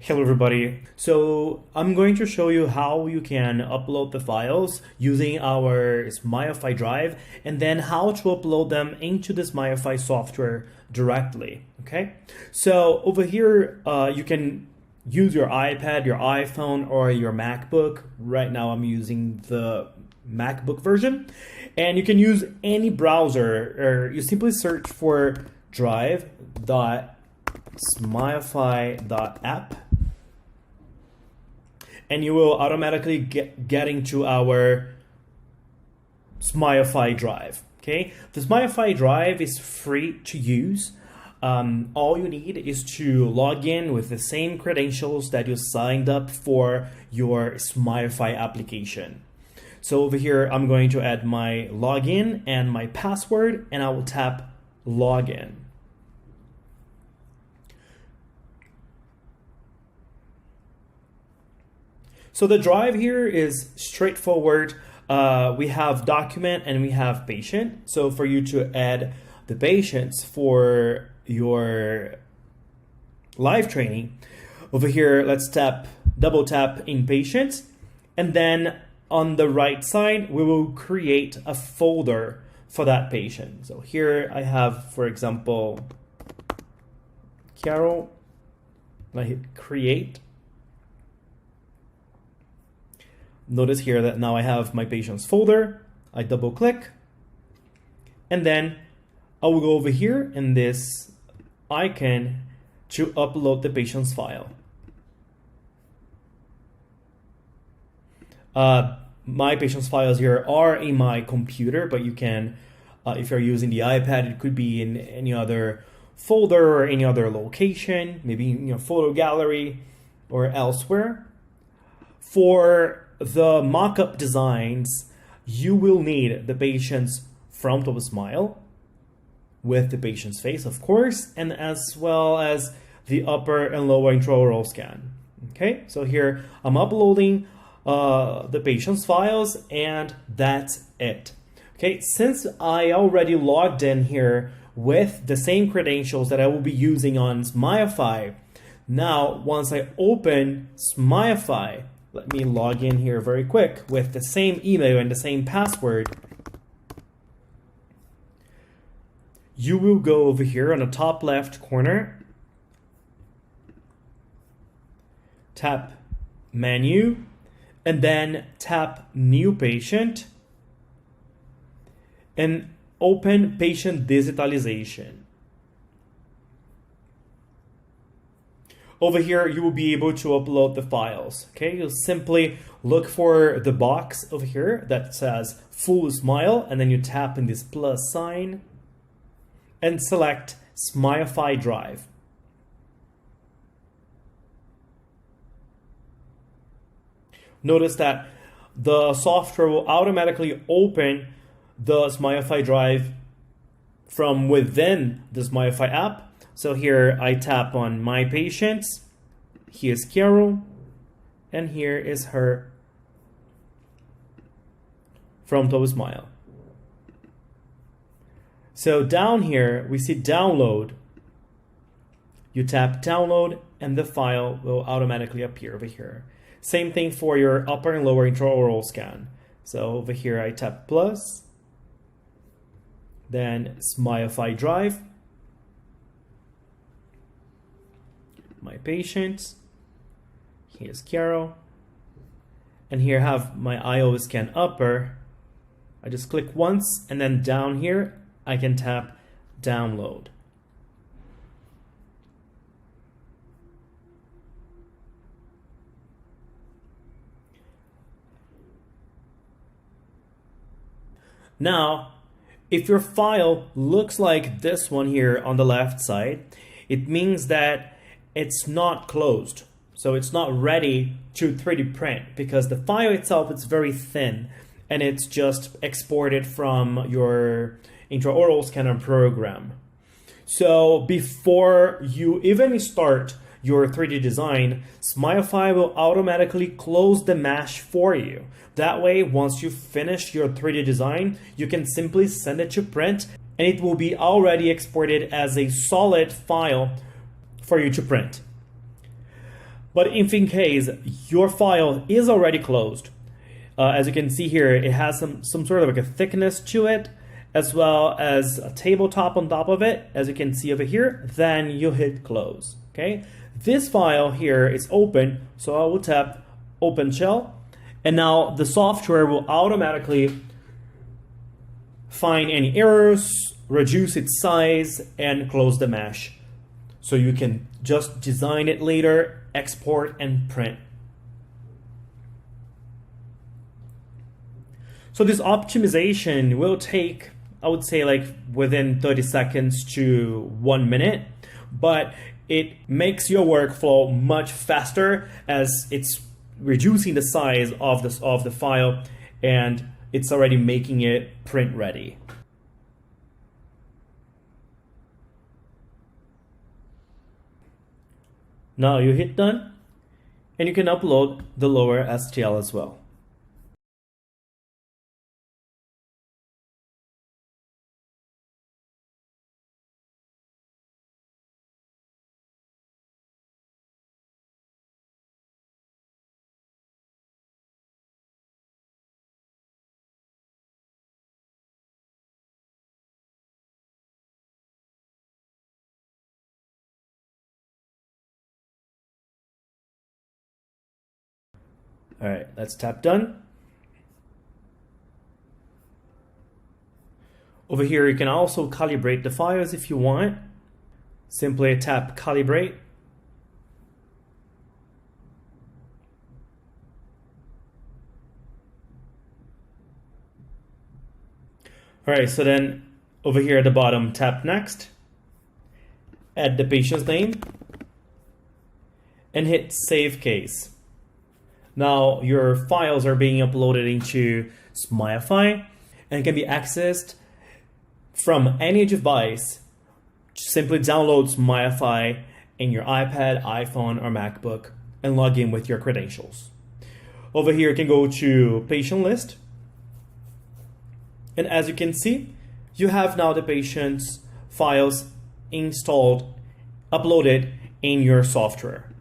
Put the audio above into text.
Hello everybody. So I'm going to show you how you can upload the files using our SmileFy Drive and then how to upload them into the SmileFy software directly. Okay. So over here, you can use your iPad, your iPhone, or your MacBook. Right now I'm using the MacBook version, and you can use any browser, or you simply search for drive.smilefy.app and you will automatically get into our SmileFy Drive. Okay, the SmileFy Drive is free to use. All you need is to log in with the same credentials that you signed up for your SmileFy application. So over here, I'm going to add my login and my password, and I will tap login. So the drive here is straightforward. We have document and we have patient. So for you to add the patients for your live training, over here, let's double tap in patients. And then on the right side, we will create a folder for that patient. So here I have, for example, Carol. I hit create. Notice here that now I have my patients folder. I double click, and then I will go over here in this icon to upload the patient's file. My patient's files here are in my computer, but you can, if you're using the iPad, it could be in any other folder or any other location, maybe in your photo gallery or elsewhere. For the mock-up designs, you will need the patient's frontal smile with the patient's face, of course, and as well as the upper and lower intraoral scan. Okay, so here I'm uploading the patient's files, and that's it. Okay, since I already logged in here with the same credentials that I will be using on SmileFy, now once I open SmileFy, let me log in here very quick with the same email and the same password. You will go over here on the top left corner, tap menu, and then tap new patient and open patient digitalization. Over here, you will be able to upload the files. Okay, you'll simply look for the box over here that says full smile, and then you tap in this plus sign and select SmileFy Drive. Notice that the software will automatically open the SmileFy Drive from within the SmileFy app. So here I tap on my patients. Here's Carol, and here is her frontal smile. So down here we see download. You tap download and the file will automatically appear over here. Same thing for your upper and lower intraoral scan. So over here I tap plus, then SmileFy Drive, my patients, here's Carol, and here I have my IO scan upper. I just click once, and then down here I can tap download. Now, if your file looks like this one here on the left side, it means that it's not closed. So it's not ready to 3D print because the file itself is very thin and it's just exported from your intraoral scanner program. So before you even start your 3D design, SmileFy will automatically close the mesh for you. That way, once you finish your 3D design, you can simply send it to print and it will be already exported as a solid file for you to print. But if in case your file is already closed, as you can see here, it has some sort of like a thickness to it, as well as a tabletop on top of it, as you can see over here, then you hit close, okay? This file here is open, so I will tap open shell, and now the software will automatically find any errors, reduce its size, and close the mesh. So you can just design it later, export, and print. So this optimization will take, I would say, like within 30 seconds to 1 minute, but it makes your workflow much faster as it's reducing the size of the file, and it's already making it print ready. Now you hit done, and you can upload the lower STL as well. All right, let's tap done. Over here, you can also calibrate the files if you want. Simply tap calibrate. All right, so then over here at the bottom, tap next, add the patient's name, and hit save case. Now your files are being uploaded into SmileFy and can be accessed from any device. Simply download SmileFy in your iPad, iPhone, or MacBook and log in with your credentials. Over here, you can go to patient list. And as you can see, you have now the patient's files installed, uploaded in your software.